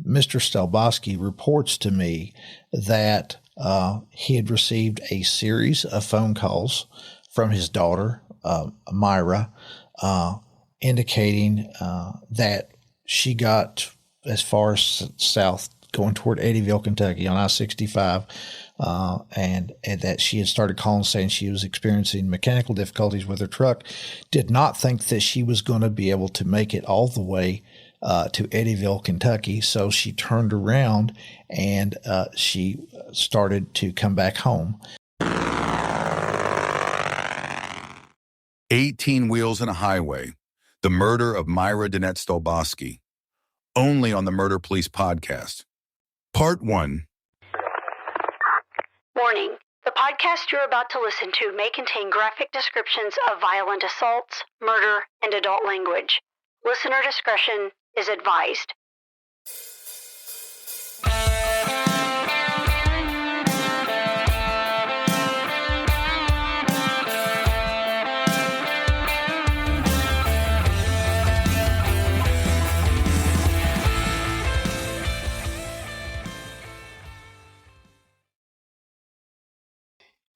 Mr. Stalbosky reports to me that he had received a series of phone calls from his daughter, Myra, indicating that she got as far as south going toward Eddyville, Kentucky on I-65, and that she had started calling saying she was experiencing mechanical difficulties with her truck, did not think that she was going to be able to make it all the way to Eddyville, Kentucky. So she turned around and she started to come back home. 18 Wheels in a Highway, the murder of Myra Danette Stalbosky, only on the Murder Police podcast. Part 1. Warning. The podcast you're about to listen to may contain graphic descriptions of violent assaults, murder, and adult language. Listener discretion is advised.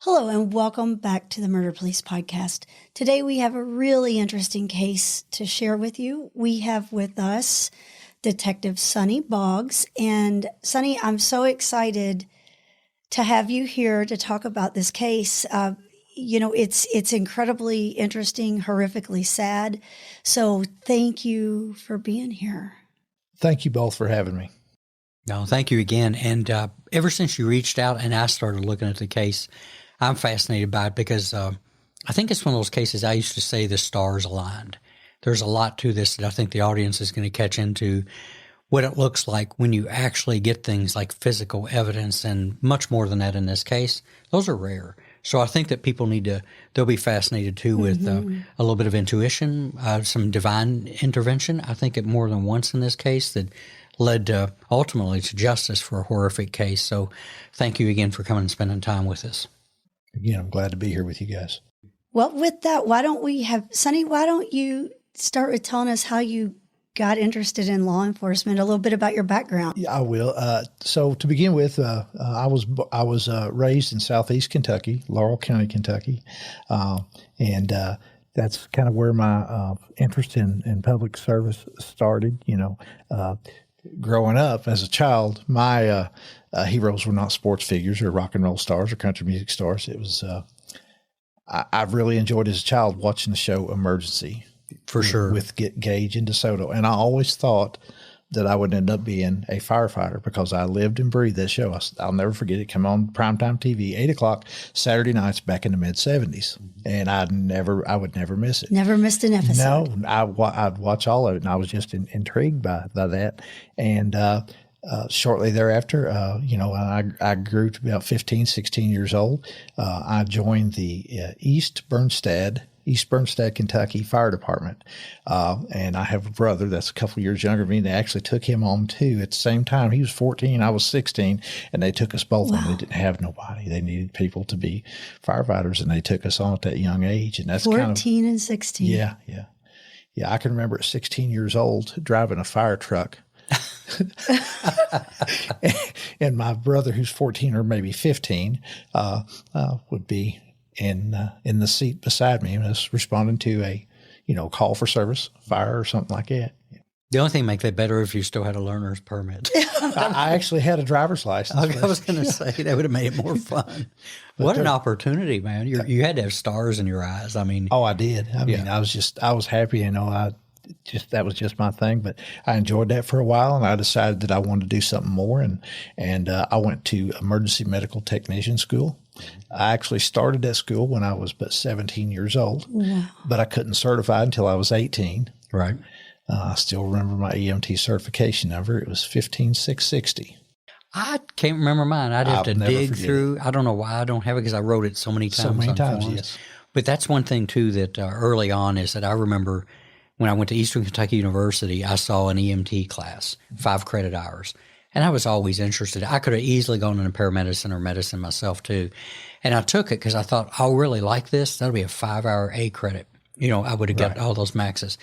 Hello and welcome back to the Murder Police Podcast. Today we have a really interesting case to share with you. We have with us Detective Sonny Boggs. And Sonny, I'm so excited to have you here to talk about this case. It's incredibly interesting, horrifically sad. So thank you for being here. Thank you both for having me. No, thank you again. And ever since you reached out and I started looking at the case, I'm fascinated by it because I think it's one of those cases I used to say the stars aligned. There's a lot to this that I think the audience is going to catch into what it looks like when you actually get things like physical evidence and much more than that in this case. Those are rare. So I think that people they'll be fascinated too with a little bit of intuition, some divine intervention. I think it more than once in this case that led ultimately to justice for a horrific case. So thank you again for coming and spending time with us. Again, I'm glad to be here with you guys. Well, with that, Sonny, why don't you start with telling us how you got interested in law enforcement, a little bit about your background? Yeah, I will. So to begin with, I was raised in southeast Kentucky, Laurel County, Kentucky, and that's kind of where my interest in public service started. Growing up as a child, my heroes were not sports figures or rock and roll stars or country music stars. It was I really enjoyed as a child watching the show Emergency, for sure, with Gage and DeSoto, and I always thought that I would end up being a firefighter because I lived and breathed that show. I'll never forget it. Come on primetime TV, 8:00 Saturday nights back in the mid '70s, and I would never miss it. Never missed an episode. No, I'd watch all of it, and I was just intrigued by that. And shortly thereafter, I grew to about 15, 16 years old. I joined the East Bernstead, Kentucky Fire Department. And I have a brother that's a couple years younger than me. They actually took him on too at the same time. He was 14, I was 16, and they took us both on. They didn't have nobody. They needed people to be firefighters, and they took us on at that young age. And that's 14 and 16. Yeah. I can remember at 16 years old driving a fire truck. And my brother, who's 14 or maybe 15, would be in the seat beside me and was responding to a, call for service, fire or something like that. The only thing to make that better if you still had a learner's permit. I actually had a driver's license. I was going to say that would have made it more fun. What an opportunity, man! You had to have stars in your eyes. I mean, I did. I was happy. That was just my thing. But I enjoyed that for a while, and I decided that I wanted to do something more. And I went to emergency medical technician school. I actually started that school when I was but 17 years old, but I couldn't certify until I was 18. Right. I still remember my EMT certification number. It was 15660. I can't remember mine. I'd have to dig through. I don't know why I don't have it because I wrote it so many times. Yes. But that's one thing, too, that early on is that I remember when I went to Eastern Kentucky University, I saw an EMT class, 5 credit hours. And I was always interested. I could have easily gone into paramedicine or medicine myself, too. And I took it because I thought, I'll really like this. That'll be a 5-hour A credit. I would have got all those maxes.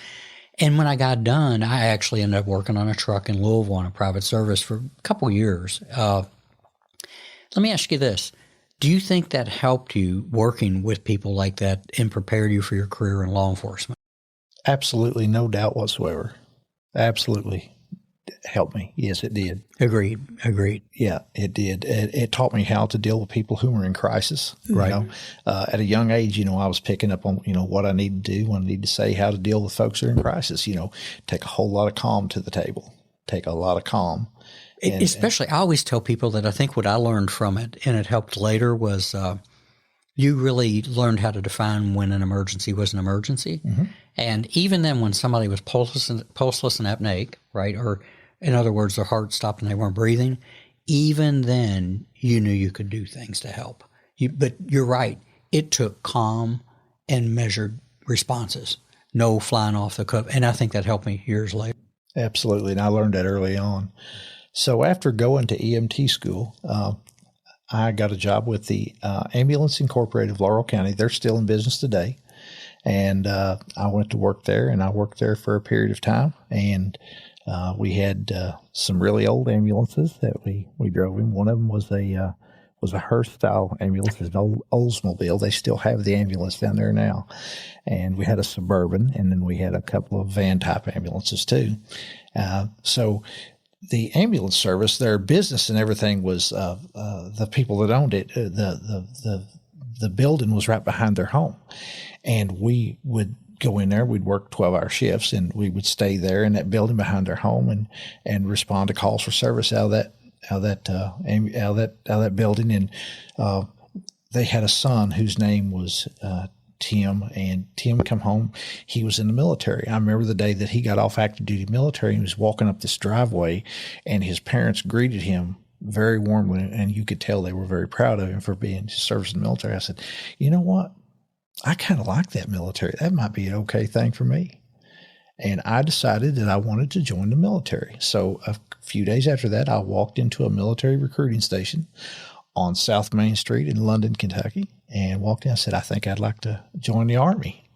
And when I got done, I actually ended up working on a truck in Louisville on a private service for a couple of years. Let me ask you this. Do you think that helped you working with people like that and prepared you for your career in law enforcement? Absolutely, no doubt whatsoever. Absolutely helped me. Yes, it did. Agreed. Yeah, it did. It taught me how to deal with people who were in crisis. Right. You know, at a young age, I was picking up on, what I need to do, what I need to say, how to deal with folks who are in crisis. Take a whole lot of calm to the table. Take a lot of calm. Especially, I always tell people that I think what I learned from it, and it helped later, was you really learned how to define when an emergency was an emergency. Mm-hmm. And even then, when somebody was pulseless and apneic, right, or in other words, their heart stopped and they weren't breathing, even then you knew you could do things to help. But you're right. It took calm and measured responses, no flying off the cuff. And I think that helped me years later. Absolutely. And I learned that early on. So after going to EMT school, I got a job with the Ambulance Incorporated of Laurel County. They're still in business today. And I went to work there, and I worked there for a period of time. And we had some really old ambulances that we drove in. One of them was a Hearst-style ambulance, an old Oldsmobile. They still have the ambulance down there now. And we had a Suburban, and then we had a couple of van-type ambulances too. So the ambulance service, their business and everything was the people that owned it. The building was right behind their home, and we would go in there. We'd work 12-hour shifts, and we would stay there in that building behind their home and respond to calls for service out of that building. And they had a son whose name was Tim, and Tim come home. He was in the military. I remember the day that he got off active duty military, and he was walking up this driveway, and his parents greeted him very warmly, and you could tell they were very proud of him for being service in the military. I said, you know what? I kind of like that military. That might be an okay thing for me. And I decided that I wanted to join the military. So a few days after that, I walked into a military recruiting station on South Main Street in London, Kentucky, and walked in. I said, I think I'd like to join the Army.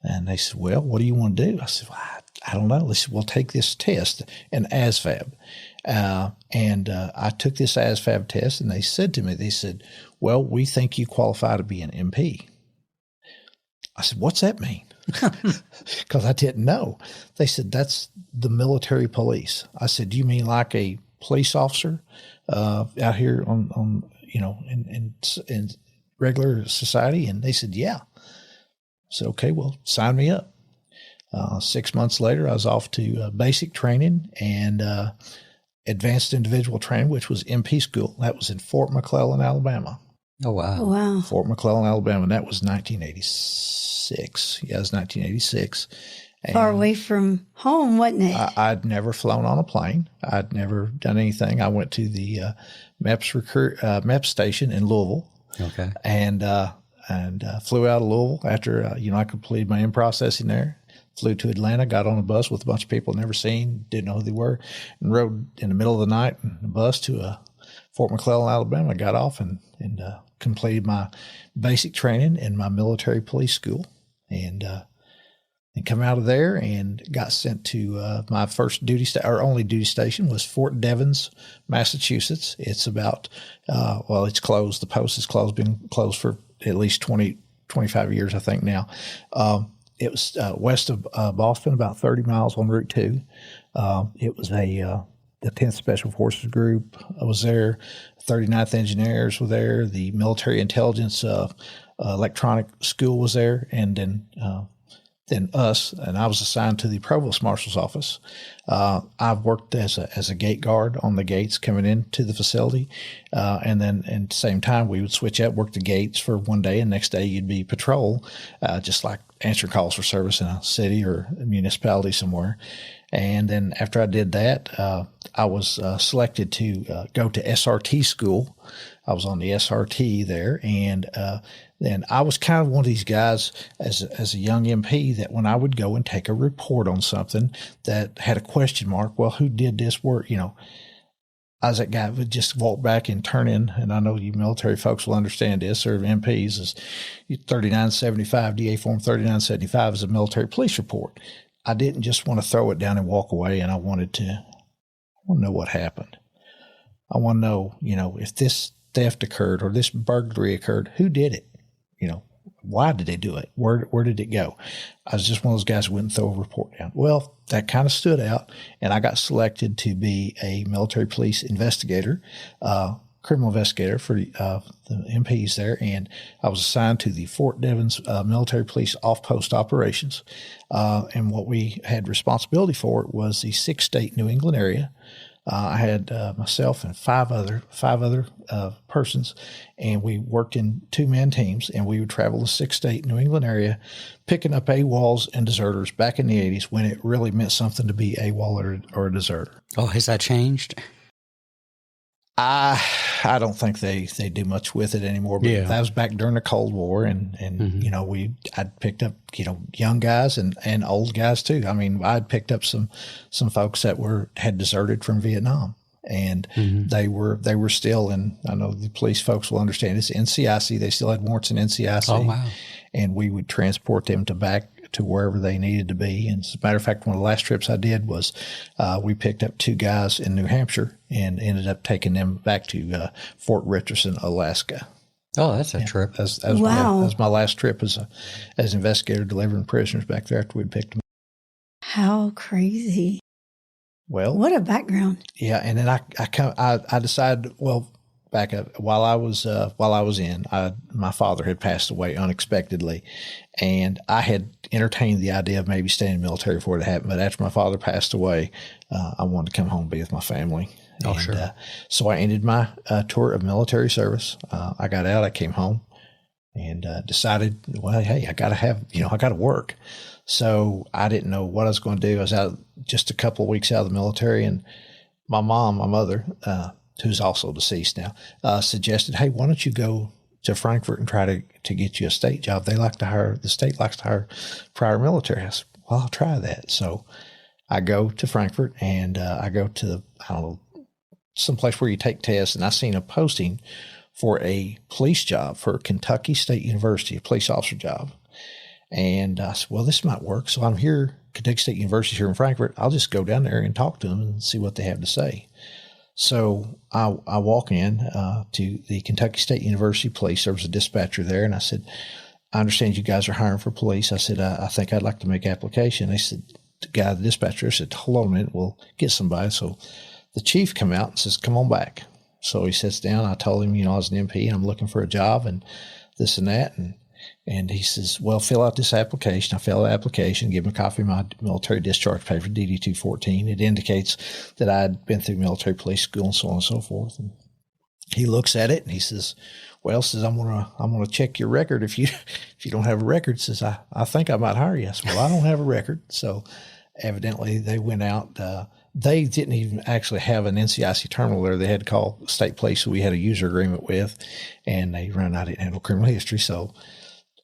And they said, well, what do you want to do? I said, well, I don't know. They said, well, take this test, an ASVAB. And I took this ASVAB test, and they said to me, well, we think you qualify to be an MP. I said, what's that mean? Because I didn't know. They said, that's the military police. I said, do you mean like a police officer out here on in regular society? And they said, yeah. I said, okay, well, sign me up. 6 months later, I was off to basic training and advanced individual training, which was MP school. That was in Fort McClellan, Alabama. Oh, wow. Wow. Fort McClellan, Alabama. And that was 1986. Yeah, it was 1986. Far away from home, wasn't it? I'd never flown on a plane. I'd never done anything. I went to the MEPS station in Louisville. Okay. And flew out of Louisville after, I completed my in-processing there. Flew to Atlanta, got on a bus with a bunch of people never seen, didn't know who they were, and rode in the middle of the night in a bus to Fort McClellan, Alabama. I got off and completed my basic training in my military police school, and come out of there and got sent to my first our only duty station was Fort Devens, Massachusetts. It's about, it's closed. The post is closed, been closed for at least 20, 25 years, I think now. It was west of Boston, about 30 miles on Route 2. It was the 10th Special Forces Group was there. 39th Engineers were there. The Military Intelligence Electronic School was there. And then us, and I was assigned to the Provost Marshal's office. I've worked as a gate guard on the gates coming into the facility. And then at the same time, we would switch out, work the gates for one day, and next day you'd be patrol, just like answering calls for service in a city or a municipality somewhere. And then after I did that, I was selected to go to SRT school. I was on the SRT there, and then I was kind of one of these guys as a young MP that when I would go and take a report on something that had a question mark, well, who did this work? I was that guy who would just walk back and turn in, and I know you military folks will understand this, or MPs, is 3975, DA Form 3975 is a military police report. I didn't just want to throw it down and walk away, and I want to know what happened. I want to know, if this theft occurred or this burglary occurred, who did it? Why did they do it? Where did it go? I was just one of those guys who wouldn't throw a report down. Well, that kind of stood out, and I got selected to be a military police investigator, criminal investigator for the MPs there, and I was assigned to the Fort Devens military police off-post operations. And what we had responsibility for was the 6-state New England area. I had myself and five other persons, and we worked in 2-man teams, and we would travel the 6-state New England area, picking up AWOLs and deserters back in the 80s when it really meant something to be AWOL or a deserter. Oh, has that changed? I don't think they do much with it anymore, but that was back during the Cold War, and I'd picked up, young guys and old guys too. I mean, I'd picked up some folks that had deserted from Vietnam, and they were still in, I know the police folks will understand, it's NCIC. They still had warrants in NCIC. Oh, wow. And we would transport them back to wherever they needed to be. And as a matter of fact, one of the last trips I did was we picked up 2 guys in New Hampshire and ended up taking them back to Fort Richardson, Alaska. Oh, that's a trip. That was my last trip as investigator delivering prisoners back there after we'd picked them. How crazy. Well, what a background. Yeah. And then I decided, well, back up while I was in, my father had passed away unexpectedly, and I had entertained the idea of maybe staying in the military before it happened. But after my father passed away, I wanted to come home and be with my family. Oh, sure. So I ended my tour of military service. I got out, I came home, and decided, well, hey, I got to work. So I didn't know what I was going to do. I was out just a couple of weeks out of the military, and my mother, who's also deceased now, suggested, hey, why don't you go to Frankfurt and try to get you a state job? The state likes to hire prior military. I said, well, I'll try that. So I go to Frankfurt, and I go to, someplace where you take tests, and I seen a posting for a police job for Kentucky State University, a police officer job. And I said, well, this might work. So I'm here, Kentucky State University here in Frankfurt. I'll just go down there and talk to them and see what they have to say. So I walk in to the Kentucky State University Police. There was a dispatcher there, and I said, I understand you guys are hiring for police. I said, I think I'd like to make application. They said, the guy, the dispatcher, said, hold on a minute, we'll get somebody. So the chief come out and says, come on back. So he sits down. I told him, I was an MP and I'm looking for a job and this and that. And he says, well, fill out this application. I fill out the application, give him a copy of my military discharge paper, DD-214. It indicates that I'd been through military police school and so on and so forth. And he looks at it and he says, well, I'm gonna check your record. If you don't have a record, says, I think I might hire you. I said, well, I don't have a record. So evidently they went out. They didn't even actually have an NCIC terminal there. They had to call state police who we had a user agreement with, and I didn't handle criminal history. So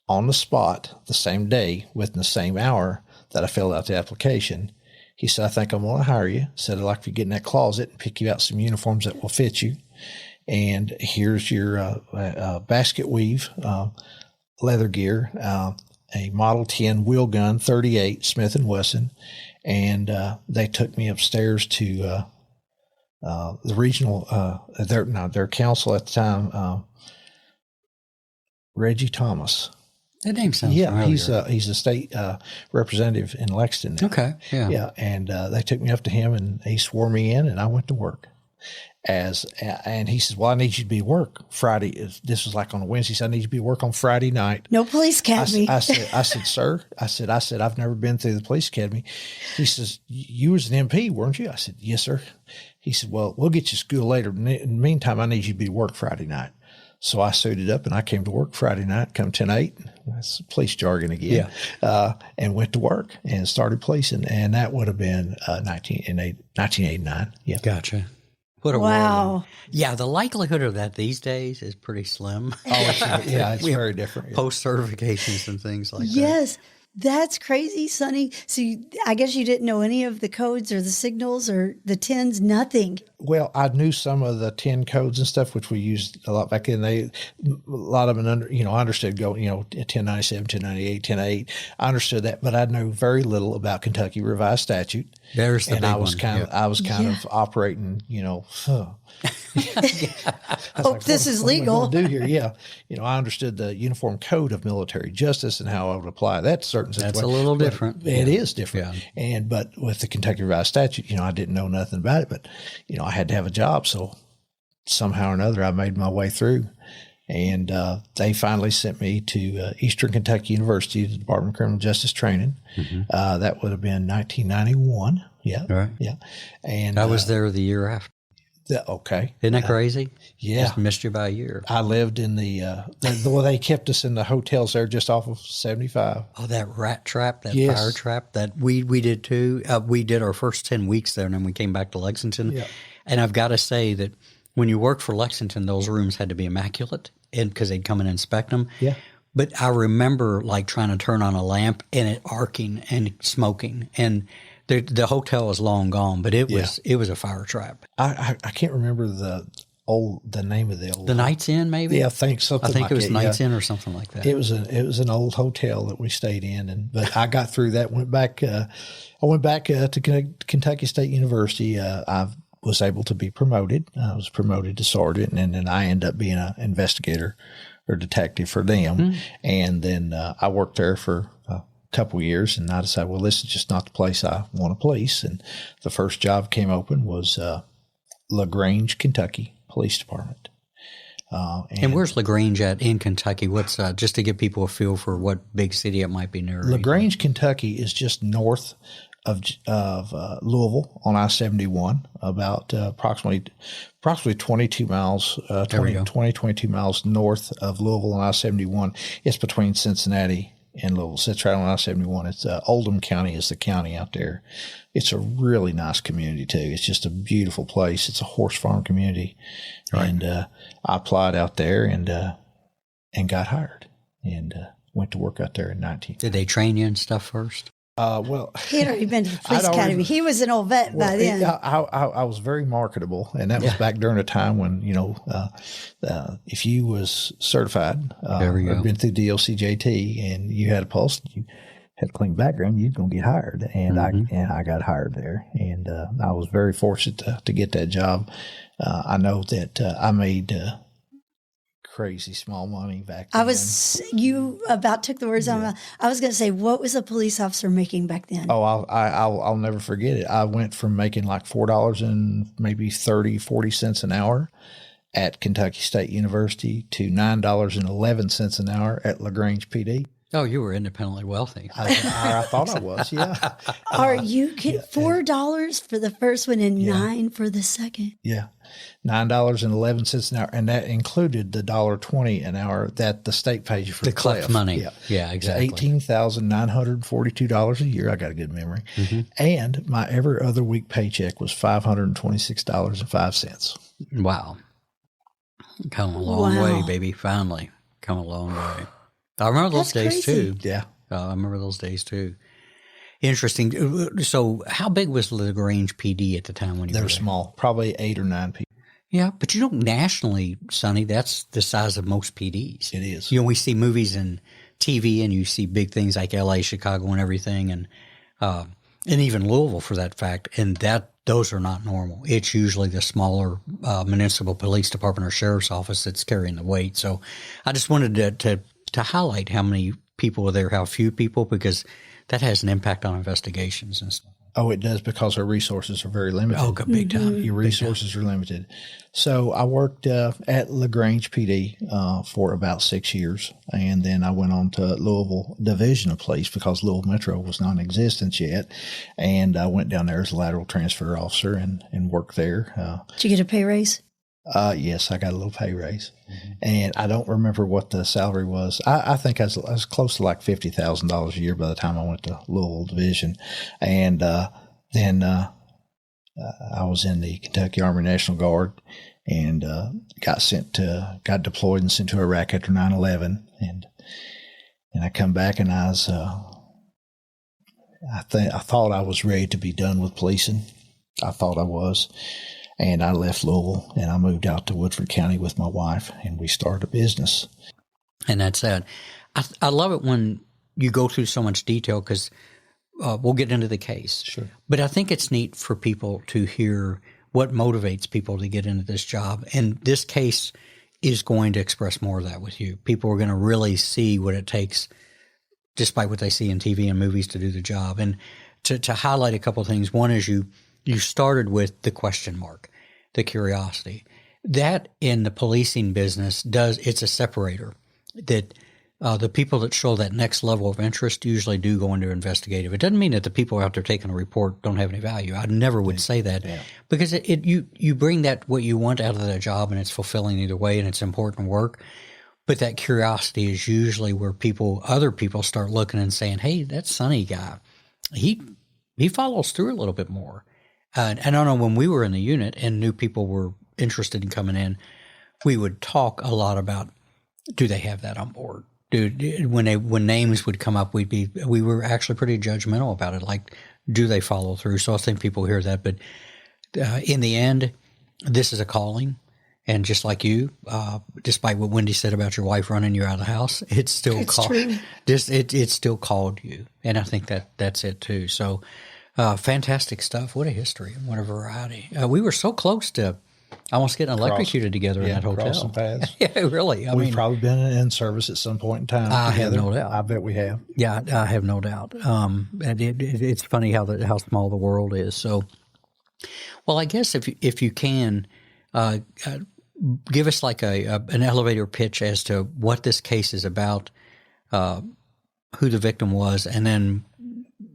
on the spot, the same day, within the same hour that I filled out the application, he said, I think I'm going to hire you. Said, I'd like to get in that closet and pick you out some uniforms that will fit you. And here's your basket weave, leather gear, a Model 10 wheel gun, 38 Smith & Wesson. And they took me upstairs to the regional, their counsel at the time, Reggie Thomas. That name sounds familiar. He's a state representative in Lexington now. Okay, yeah. And they took me up to him, and he swore me in, and I went to work. And he says, well, I need you to be at work Friday. This was like on a Wednesday. So I need you to be at work on Friday night. No police academy. I said, sir, I said, I've never been through the police academy. He says, you was an MP, weren't you? I said, yes, sir. He said, well, we'll get you to school later. In the meantime, I need you to be at work Friday night. So I suited up and I came to work Friday night, come 10-8. That's police jargon again. Yeah. And went to work and started policing. And that would have been 1989. Yeah. Gotcha. What a world. Yeah, the likelihood of that these days is pretty slim. Oh, it's very different. Yeah. Post certifications and things like that. Yes. That's crazy, Sonny. So I guess you didn't know any of the codes or the signals or the tens, nothing. Well, I knew some of the 10 codes and stuff, which we used a lot back then. A lot of them, I understood going, 1097, 1098, 1008. I understood that, but I knew very little about Kentucky Revised Statute. There's the and big I was one. kind of, I was kind of operating, This is legal. What am I gonna do here? Yeah. I understood the Uniform Code of Military Justice and how I would apply that to certain situations. That's a little different. It is different. Yeah. But with the Kentucky Revised Statute, I didn't know nothing about it, but, I had to have a job. So somehow or another, I made my way through. And they finally sent me to Eastern Kentucky University, the Department of Criminal Justice Training. Mm-hmm. That would have been 1991. Yeah. Right. Yeah. And I was there the year after. Okay. Isn't that crazy? Yeah. Just missed you by a year. I lived in they kept us in the hotels there just off of 75. Oh, that rat trap, that fire trap, that we did too. We did our first 10 weeks there, and then we came back to Lexington. Yeah. And I've got to say that when you worked for Lexington, those rooms had to be immaculate because they'd come and inspect them. Yeah. But I remember trying to turn on a lamp and it arcing and smoking, and the hotel was long gone, but it was a fire trap. I can't remember the name of the Knight's Inn, maybe. Yeah, I think it was Knight's Inn or something like that. It was an old hotel that we stayed in, but I got through that. Went back. I went back to Kentucky State University. I was able to be promoted. I was promoted to sergeant, and then I ended up being an investigator or detective for them. Mm-hmm. And then I worked there for couple of years, and I decided, well, this is just not the place I want to police. And the first job came open was LaGrange, Kentucky Police Department. And where's LaGrange at in Kentucky? What's just to give people a feel for what big city it might be near? LaGrange, Kentucky is just north of Louisville on I-71, about approximately 22 miles, 22 miles north of Louisville on I-71. It's between Cincinnati and Louisville. Sits right on I-71. It's Oldham County is the county out there. It's a really nice community too. It's just a beautiful place. It's a horse farm community, right. And I applied out there and got hired and went to work out there in 19. Did they train you and stuff first? Well, he had already been to the police academy. He was an old vet by then. I was very marketable, and that was back during a time when if you was certified, or been through DLCJT, and you had a pulse, you had a clean background, you're going to get hired, and I got hired there, and I was very fortunate to get that job. I know that I made crazy small money back then. You about took the words out of my mouth. I was going to say, what was a police officer making back then? Oh, I'll never forget it. I went from making like $4 and maybe 40 cents an hour at Kentucky State University to $9.11 an hour at LaGrange PD. Oh, you were independently wealthy. I thought I was, yeah. Are you kidding? $4 for the first one and $9 for the second? Yeah. $9.11 an hour, and that included the $1.20 an hour that the state pays you for the CLEF money. Yeah, exactly. $18,942 a year. I got a good memory, and my every other week paycheck was $526.05. Wow, come a long way, baby. Finally, come a long way. I remember those days too. Yeah, I remember those days too. Interesting. So, how big was LaGrange PD at the time when you were there? They were small, probably 8 or 9 people. Yeah, but nationally, Sonny, that's the size of most PDs. It is. We see movies and TV, and you see big things like L.A., Chicago, and everything, and even Louisville for that fact. And those are not normal. It's usually the smaller municipal police department or sheriff's office that's carrying the weight. So, I just wanted to highlight how many people were there, how few people, because that has an impact on investigations and stuff. Oh, it does, because our resources are very limited. Oh, big time. Your resources are limited. So I worked at LaGrange PD for about 6 years, and then I went on to Louisville Division of Police because Louisville Metro was non existent yet, and I went down there as a lateral transfer officer and worked there. Did you get a pay raise? Yes, I got a little pay raise, and I don't remember what the salary was. I think I was close to like $50,000 a year by the time I went to Louisville Division, and then I was in the Kentucky Army National Guard, and got deployed and sent to Iraq after 9/11, and I come back and I was I thought I was ready to be done with policing. I thought I was. And I left Louisville and I moved out to Woodford County with my wife, and we started a business. And that's it. I love it when you go through so much detail, because we'll get into the case. Sure. But I think it's neat for people to hear what motivates people to get into this job. And this case is going to express more of that with you. People are going to really see what it takes, despite what they see in TV and movies, to do the job. And to highlight a couple of things. One is you started with the question mark, the curiosity. That in the policing business it's a separator that the people that show that next level of interest usually do go into investigative. It doesn't mean that the people out there taking a report don't have any value. I never would say that, because you bring that what you want out of that job, and it's fulfilling either way, and it's important work. But that curiosity is usually where other people start looking and saying, "Hey, that Sonny guy, he follows through a little bit more." And I don't know, when we were in the unit and new people were interested in coming in, we would talk a lot about, do they have that on board? When names would come up, we were actually pretty judgmental about it. Like, do they follow through? So I think people hear that, but in the end, this is a calling. And just like you, despite what Wendy said about your wife running you out of the house, it's still it still called you. And I think that's it too. So fantastic stuff. What a history and what a variety. We were so close to almost getting electrocuted together in that hotel. Crossing paths. Yeah, really. We've probably been in service at some point in time. I together. have no doubt. I bet we have. Yeah, I have no doubt. And it's funny how small the world is. So, well, I guess if you can give us like an elevator pitch as to what this case is about, who the victim was, and then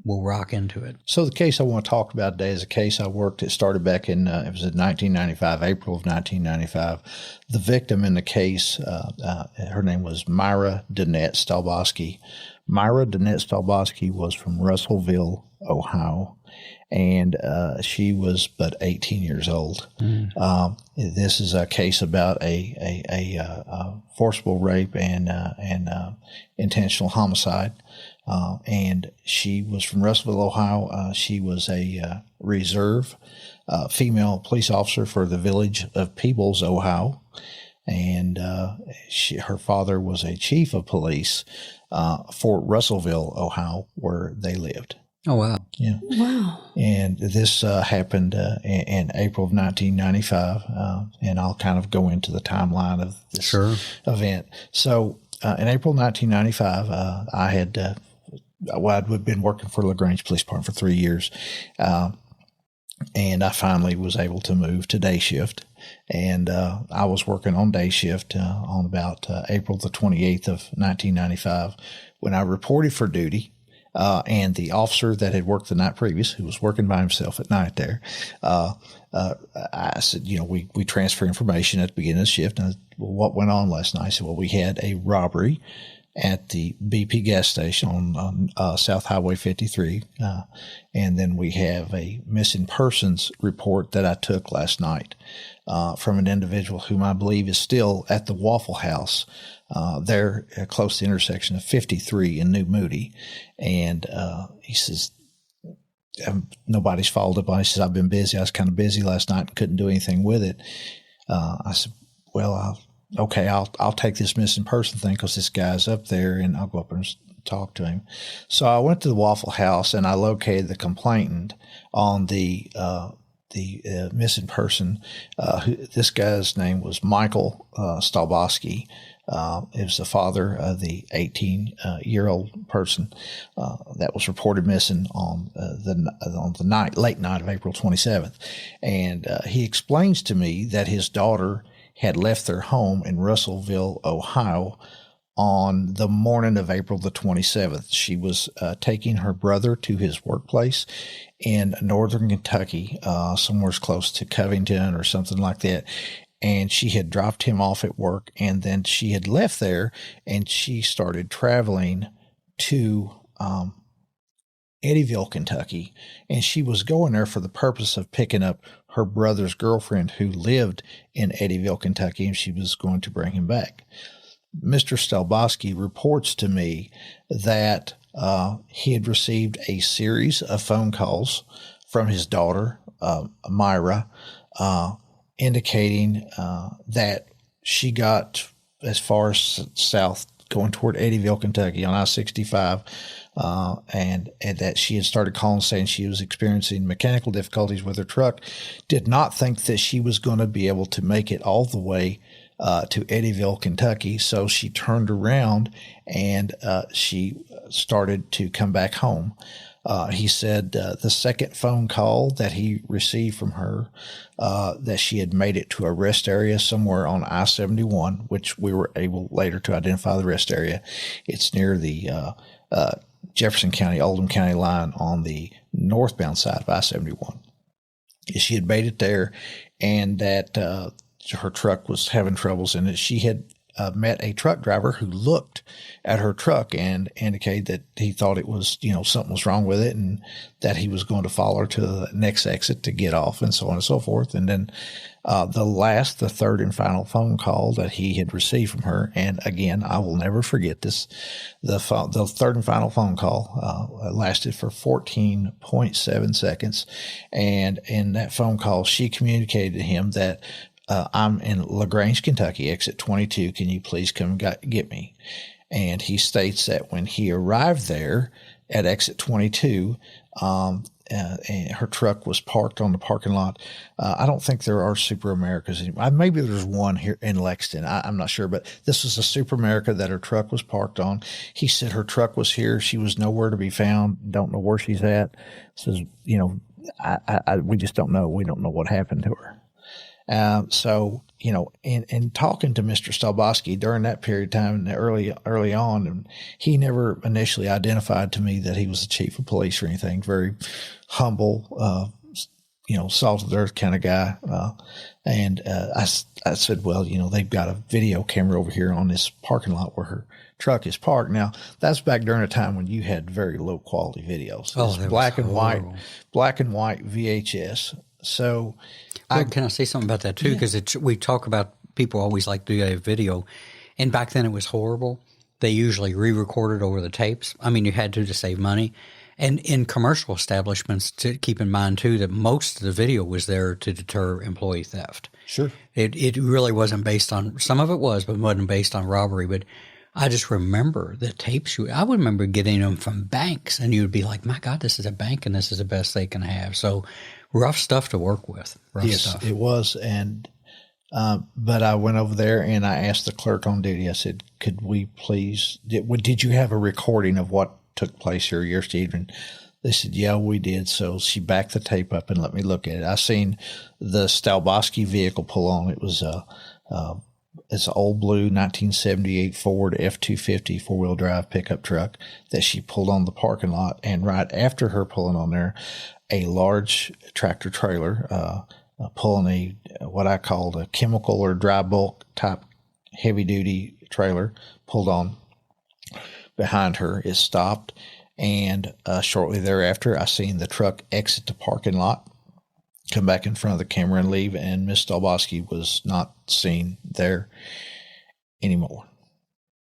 we'll rock into it. So the case I want to talk about today is a case I worked. It started back in it was in 1995, April of 1995. The victim in the case, her name was Myra Danette Stalbosky. Myra Danette Stalbosky was from Russellville, Ohio, and she was but 18 years old. This is a case about a forcible rape and intentional homicide. And she was from Russellville, Ohio. She was a reserve female police officer for the village of Peebles, Ohio. And her father was a chief of police for Russellville, Ohio, where they lived. Oh, wow. Yeah. Wow. And this happened in April of 1995. And I'll kind of go into the timeline of this event. So in April 1995, I had I'd been working for LaGrange Police Department for 3 years. And I finally was able to move to day shift. And I was working on day shift on about April the 28th of 1995 when I reported for duty. And the officer that had worked the night previous, who was working by himself at night there, I said, we transfer information at the beginning of the shift. And what went on last night? I said, well, we had a robbery at the BP gas station on South Highway 53. And then we have a missing persons report that I took last night from an individual whom I believe is still at the Waffle House there close to the intersection of 53 in New Moody. And he says, nobody's followed up on it. He says, I've been busy. I was kind of busy last night and couldn't do anything with it. I said, well, I'll take this missing person thing because this guy's up there and I'll go up and talk to him. So I went to the Waffle House and I located the complainant on the missing person. This guy's name was Michael Stalbosky. It was the father of the 18-year-old person that was reported missing on the late night of April 27th. And he explains to me that his daughter had left their home in Russellville, Ohio, on the morning of April the 27th. She was taking her brother to his workplace in northern Kentucky, somewhere close to Covington or something like that. And she had dropped him off at work, and then she had left there, and she started traveling to Eddyville, Kentucky, and she was going there for the purpose of picking up her brother's girlfriend who lived in Eddyville, Kentucky, and she was going to bring him back. Mr. Stalbosky reports to me that he had received a series of phone calls from his daughter, Myra, indicating that she got as far as south going toward Eddyville, Kentucky on I-65, and that she had started calling saying she was experiencing mechanical difficulties with her truck, did not think that she was going to be able to make it all the way to Eddyville, Kentucky. So she turned around and she started to come back home. He said the second phone call that he received from her, that she had made it to a rest area somewhere on I-71, which we were able later to identify the rest area. It's near the Jefferson County, Oldham County line on the northbound side of I-71. She had made it there, and that her truck was having troubles, and that she had met a truck driver who looked at her truck and indicated that he thought it was, something was wrong with it, and that he was going to follow her to the next exit to get off, and so on and so forth. And then the third and final phone call that he had received from her, and again, I will never forget this, the third and final phone call lasted for 14.7 seconds. And in that phone call, she communicated to him that I'm in LaGrange, Kentucky, exit 22. Can you please come get me? And he states that when he arrived there at exit 22, and her truck was parked on the parking lot. I don't think there are SuperAmericas anymore. Maybe there's one here in Lexington. I'm not sure, but this was a SuperAmerica that her truck was parked on. He said her truck was here. She was nowhere to be found. Don't know where she's at. Says, we just don't know. We don't know what happened to her. So, in talking to Mr. Stalbosky during that period of time and early on, and he never initially identified to me that he was the chief of police or anything. Very humble, salt of the earth kind of guy. And I said, well, they've got a video camera over here on this parking lot where her truck is parked. Now, that's back during a time when you had very low quality videos. Oh, black and white VHS. So, can I say something about that too? Because we talk about people always like to do a video, and back then it was horrible. They usually re-recorded over the tapes. I mean, you had to save money. And in commercial establishments, to keep in mind too that most of the video was there to deter employee theft. Sure, it really wasn't based on. Some of it was, but it wasn't based on robbery. But I just remember the tapes. I would remember getting them from banks, and you'd be like, "My God, this is a bank, and this is the best they can have." So. Rough stuff to work with. Yes, it was. And, but I went over there and I asked the clerk on duty, I said, could we please, did you have a recording of what took place here yesterday evening? They said, yeah, we did. So she backed the tape up and let me look at it. I seen the Stalbosky vehicle pull on. It was it's an old blue 1978 Ford F-250 four-wheel drive pickup truck that she pulled on the parking lot. And right after her pulling on there, a large tractor trailer pulling what I called a chemical or dry bulk type heavy-duty trailer pulled on behind her. It stopped, and shortly thereafter, I seen the truck exit the parking lot, come back in front of the camera and leave, and Miss Stalbosky was not seen there anymore.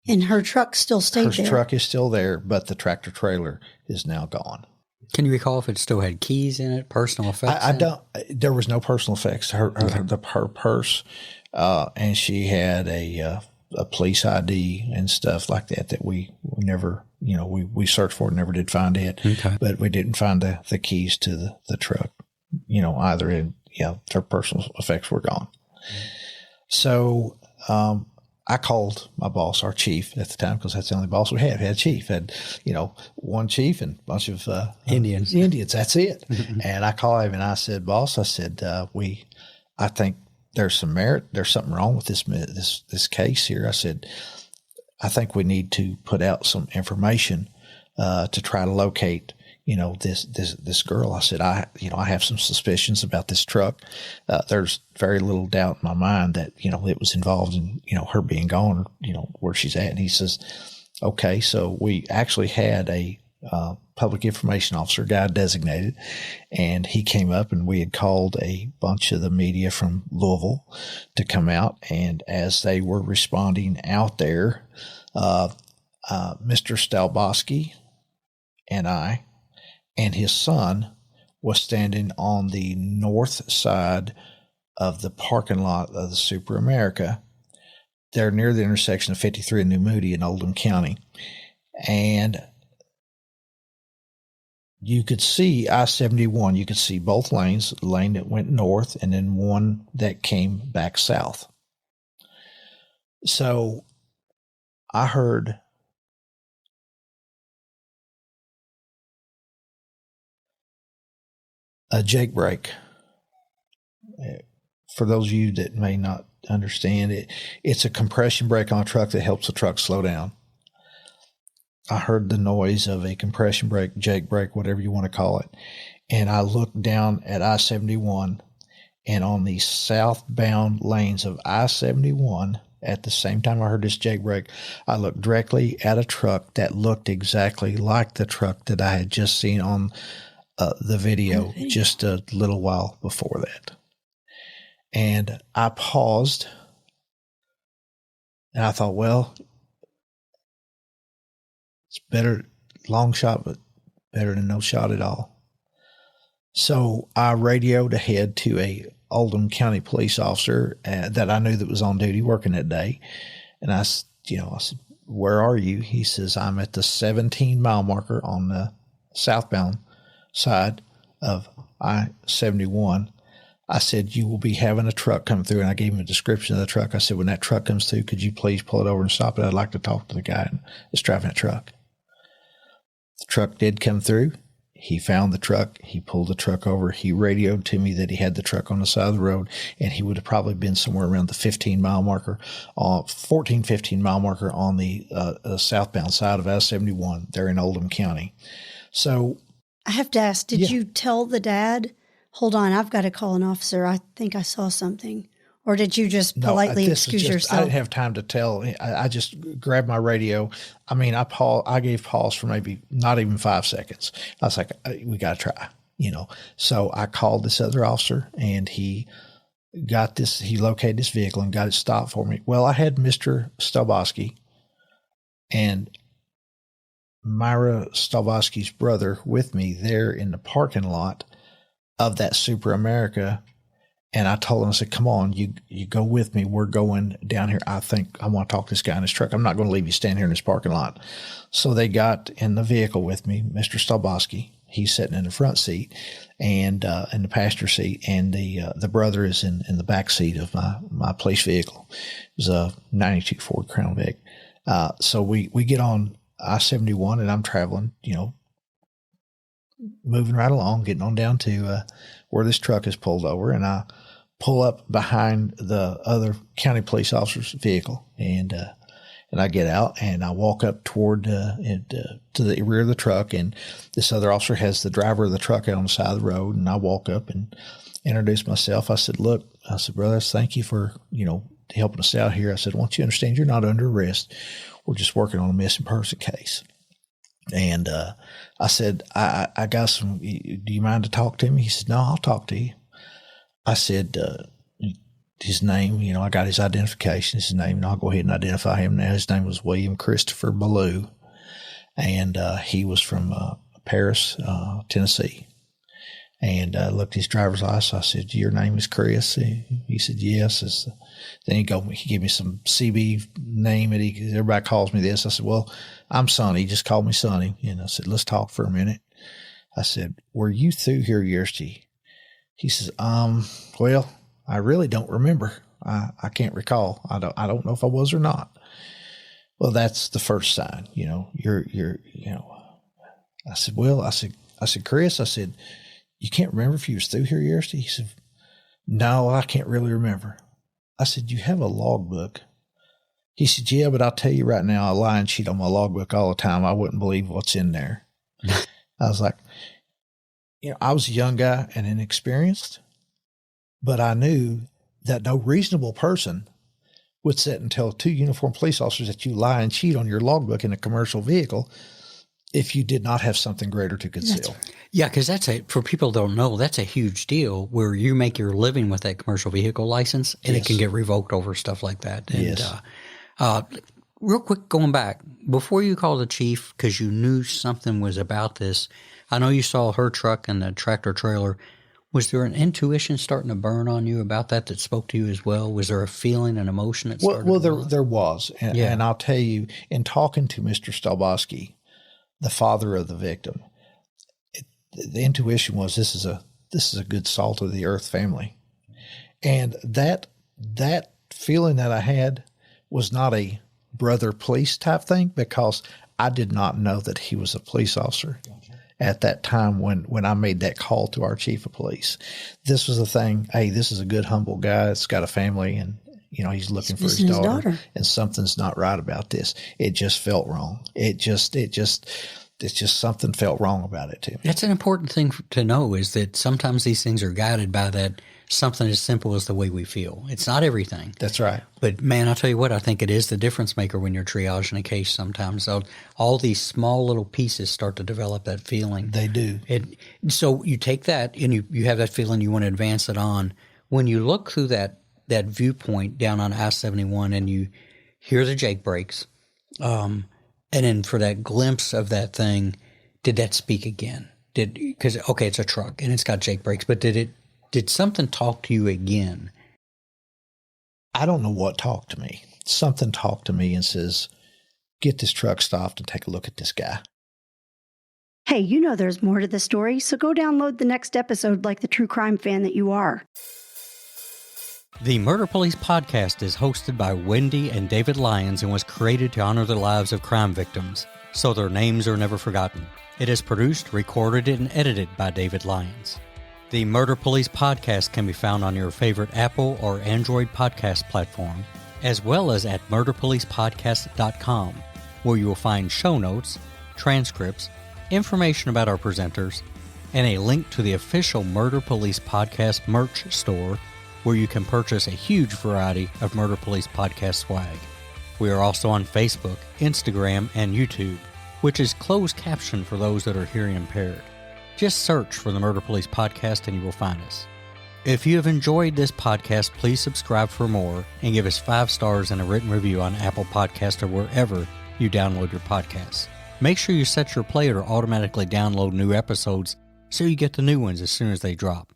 And her truck still stayed there? Her truck is still there, but the tractor trailer is now gone. Can you recall if it still had keys in it, personal effects? I don't. There was no personal effects. Her purse, and she had a police ID and stuff like that we never, we searched for it, never did find it. Okay. But we didn't find the keys to the truck, either. And her personal effects were gone. So, I called my boss, our chief at the time, because that's the only boss we had. We had a chief, had, one chief and a bunch of Indians. That's it. And I called him and I said, boss, I think there's some merit. There's something wrong with this case here. I said, I think we need to put out some information to try to locate this girl. I said, I have some suspicions about this truck. There's very little doubt in my mind that, it was involved in, her being gone, where she's at. And he says, okay. So we actually had a public information officer, guy designated, and he came up, and we had called a bunch of the media from Louisville to come out. And as they were responding out there, Mr. Stalbosky and I and his son was standing on the north side of the parking lot of the SuperAmerica. They're near the intersection of 53 and New Moody in Oldham County. And you could see I-71. You could see both lanes, the lane that went north and then one that came back south. So I heard a jake brake. For those of you that may not understand it, it's a compression brake on a truck that helps the truck slow down. I heard the noise of a compression brake, jake brake, whatever you want to call it. And I looked down at I-71, and on the southbound lanes of I-71, at the same time I heard this jake brake, I looked directly at a truck that looked exactly like the truck that I had just seen on the video just a little while before that. And I paused, and I thought, well, it's better, long shot, but better than no shot at all. So I radioed ahead to a Oldham County police officer that I knew that was on duty working that day. And I said, where are you? He says, I'm at the 17-mile marker on the southbound side of I-71. I said, you will be having a truck come through. And I gave him a description of the truck. I said, when that truck comes through, could you please pull it over and stop it? I'd like to talk to the guy that's driving that truck. The truck did come through. He found the truck. He pulled the truck over. He radioed to me that he had the truck on the side of the road, and he would have probably been somewhere around the 15-mile marker, 15-mile marker on the southbound side of I-71 there in Oldham County. So I have to ask, did you tell the dad, hold on, I've got to call an officer, I think I saw something? Or did you just politely excuse yourself? I didn't have time to tell. I just grabbed my radio. I mean, I gave pause for maybe not even 5 seconds. I was like, we got to try, So I called this other officer, and he located this vehicle and got it stopped for me. Well, I had Mr. Stalbosky and Myra Stalbosky's brother with me there in the parking lot of that SuperAmerica. And I told him, I said, come on, you go with me. We're going down here. I think I want to talk to this guy in his truck. I'm not going to leave you standing here in this parking lot. So they got in the vehicle with me, Mr. Stalbosky. He's sitting in the front seat and in the passenger seat. And the brother is in the back seat of my police vehicle. It was a 92 Ford Crown Vic. So we get on I-71, and I'm traveling, moving right along, getting on down to where this truck is pulled over, and I pull up behind the other county police officer's vehicle, and I get out, and I walk up toward to the rear of the truck, and this other officer has the driver of the truck out on the side of the road, and I walk up and introduce myself. I said, look, brother, thank you for, helping us out here. I said, I want you to understand you're not under arrest. We're just working on a missing person case. And I said, I got some, do you mind to talk to me? He said, no, I'll talk to you. I said, his name, I got his identification, his name, and I'll go ahead and identify him now. His name was William Christopher Ballou, and he was from Paris, Tennessee. And I looked at his driver's license. I said, your name is Chris? He said, yes. Then he gave me some CB name that everybody calls me this. I said, well, I'm Sonny. He just called me Sonny. And I said, let's talk for a minute. I said, were you through here yesterday? He says, well, I really don't remember. I can't recall. I don't know if I was or not. Well, that's the first sign, you're I said, well, I said, Chris, I said, you can't remember if you was through here yesterday? He said, no, I can't really remember. I said, you have a logbook? He said, yeah, but I'll tell you right now, I lie and cheat on my logbook all the time. I wouldn't believe what's in there. I was like, I was a young guy and inexperienced, but I knew that no reasonable person would sit and tell two uniformed police officers that you lie and cheat on your logbook in a commercial vehicle if you did not have something greater to conceal. Yeah, because for people who don't know, that's a huge deal where you make your living with that commercial vehicle license, and it can get revoked over stuff like that. And, real quick, going back, before you called the chief because you knew something was about this, I know you saw her truck and the tractor trailer. Was there an intuition starting to burn on you about that spoke to you as well? Was there a feeling, an emotion that started? Well, there was. And I'll tell you, in talking to Mr. Stalbosky, the father of the victim, the intuition was this is a good salt of the earth family. And that feeling that I had was not a brother police type thing, because I did not know that he was a police officer at that time when I made that call to our chief of police. This was the thing, hey, this is a good, humble guy. It's got a family, and he's looking for his daughter, and something's not right about this. It just felt wrong. It's just something felt wrong about it to me. That's an important thing to know, is that sometimes these things are guided by that something as simple as the way we feel. It's not everything. That's right. But man, I'll tell you what, I think it is the difference maker when you're triaging a case sometimes. So all these small little pieces start to develop that feeling. They do. So you take that and you have that feeling, you want to advance it on. When you look through that viewpoint down on I-71 and you hear the Jake brakes, and then for that glimpse of that thing, did that speak again? Because it's a truck and it's got Jake brakes, but did something talk to you again? I don't know what talked to me. Something talked to me and says, get this truck stopped and take a look at this guy. Hey, there's more to the story, so go download the next episode like the true crime fan that you are. The Murder Police podcast is hosted by Wendy and David Lyons and was created to honor the lives of crime victims, so their names are never forgotten. It is produced, recorded, and edited by David Lyons. The Murder Police podcast can be found on your favorite Apple or Android podcast platform, as well as at murderpolicepodcast.com, where you will find show notes, transcripts, information about our presenters, and a link to the official Murder Police podcast merch store, where you can purchase a huge variety of Murder Police podcast swag. We are also on Facebook, Instagram, and YouTube, which is closed caption for those that are hearing impaired. Just search for the Murder Police podcast and you will find us. If you have enjoyed this podcast, please subscribe for more and give us 5 stars and a written review on Apple Podcasts or wherever you download your podcasts. Make sure you set your player to automatically download new episodes so you get the new ones as soon as they drop.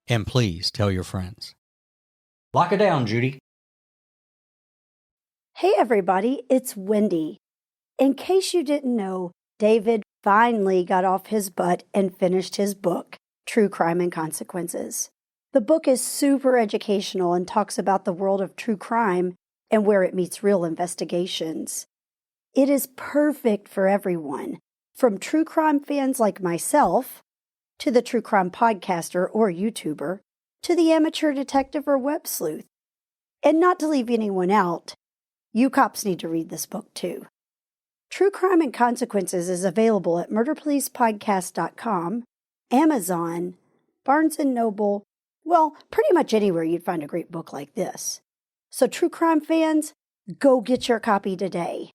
And please tell your friends. Lock it down, Judy. Hey everybody, it's Wendy. In case you didn't know, David finally got off his butt and finished his book, True Crime and Consequences. The book is super educational and talks about the world of true crime and where it meets real investigations. It is perfect for everyone, from true crime fans like myself, to the true crime podcaster or YouTuber, to the amateur detective or web sleuth. And not to leave anyone out, you cops need to read this book too. True Crime and Consequences is available at murderpolicepodcast.com, Amazon, Barnes & Noble, well, pretty much anywhere you'd find a great book like this. So true crime fans, go get your copy today.